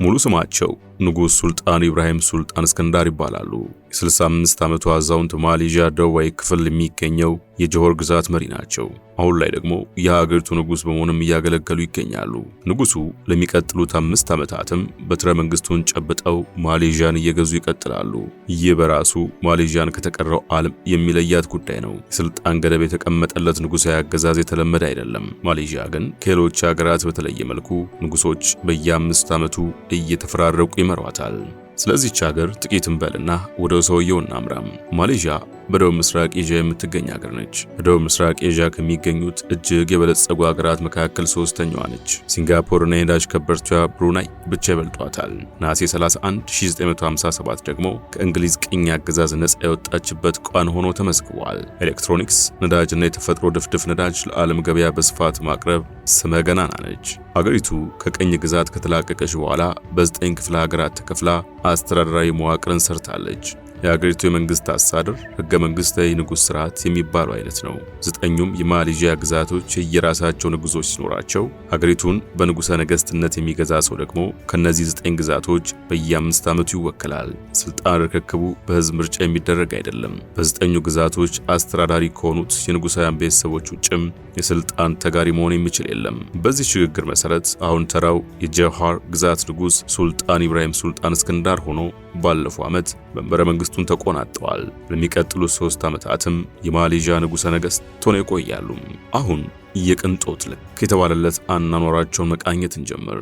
ሙሉ ስማቸው ንጉስ ሱልጣን ኢብራሂም ሱልጣን እስከንዳር ይባላሉ። የ65 ዓመቱ አዛውንት ማሌዥያ ደቡባዊ ክፍል የሚገኘው የጆሆር ግዛት መሪ ናቸው። አሁን ላይ ደግሞ የሀገሪቱ ንጉስ በመሆንም እያገለገሉ ይገኛሉ። ንጉሱ ለሚቀጥሉት 5 ዓመታትም በትረ መንግስቱን ጨብጠው ማሌዥያን እየገዙ ይቀጥላሉ። ይህ በራሱ ማሌዥያን ከተቀረው ዓለም የሚለያት ጉዳይ ነው። የስልጣን ገደብ የተቀመጠለት ንጉሳዊ አገዛዝ የተለመደ አይደለም። ማሌዥያ ግን ከሌሎች ሀገራት በተለየ መልኩ ንጉሶች በየ5 ዓመቱ እየተፈራረቁ ይመሯታል። ስለዚህች ሀገር ጥቂት እንበልና ወደ ሰውየው እናምራም። ማሌዥያ በደቡብ ምስራቅ ኤዥያ የምትገኝ ሀገር ነች። በደቡብ ምስራቅ ኤዥያ ከሚገኙት እጅግ የበለጸጉ ሀገራት መካከል ሶስተኛዋ ነች። ሲንጋፖርና የነዳጅ ከበርቴዋ ብሩናይ ብቻ ይበልጧታል። ነሐሴ 31 1957 ደግሞ ከእንግሊዝ ቅኝ አገዛዝ ነጻ የወጣችበት ቀን ሆኖ ተመዝግቧል። ኤሌክትሮኒክስ፣ ነዳጅና የተፈጥሮ ድፍድፍ ነዳጅ ለዓለም ገበያ በስፋት ማቅረብ ስመ ገናና ነች። ሀገሪቱ ከቅኝ ግዛት ከተላቀቀች በኋላ በ9 ክፍለ ሀገራት ተከፍላ አስተዳደራዊ መዋቅርን ሰርታለች። የሀገሪቱ የመንግስት አስተዳደር ህገ መንግስታዊ ንጉስ ስርዓት የሚባለው አይነት ነው። 9ኙም የማሌዥያ ግዛቶች የየራሳቸው ንጉሶች ሲኖራቸው ሀገሪቱን በንጉሰ ነገስትነት የሚገዛ ሰው ደግሞ ከነዚህ 9 ግዛቶች በየ5 ዓመቱ ይወከላል። ስልጣን ርክክቡ በህዝብ ምርጫ የሚደረግ አይደለም። በ9ኙ ግዛቶች አስተዳዳሪ ከሆኑት የንጉሳውያን ቤተሰቦች ውጭም የስልጣን ተጋሪ መሆን የሚችል የለም። በዚህ ሽግግር መሰረት አሁን ተራው የጆሆር ግዛት ንጉስ ሱልጣን ኢብራሂም ሱልጣን እስከንዳር ሆኖ ባለፈው ዓመት መንበረ መንግስቱን ተቆናጠዋል። ለሚቀጥሉት 3 ዓመታትም የማሌዥያ ንጉሠ ነገሥት ሆነው ይቆያሉ። አሁን የቅንጦት ልክ የተባለለት አኗኗራቸውን መቃኘት እንጀምር።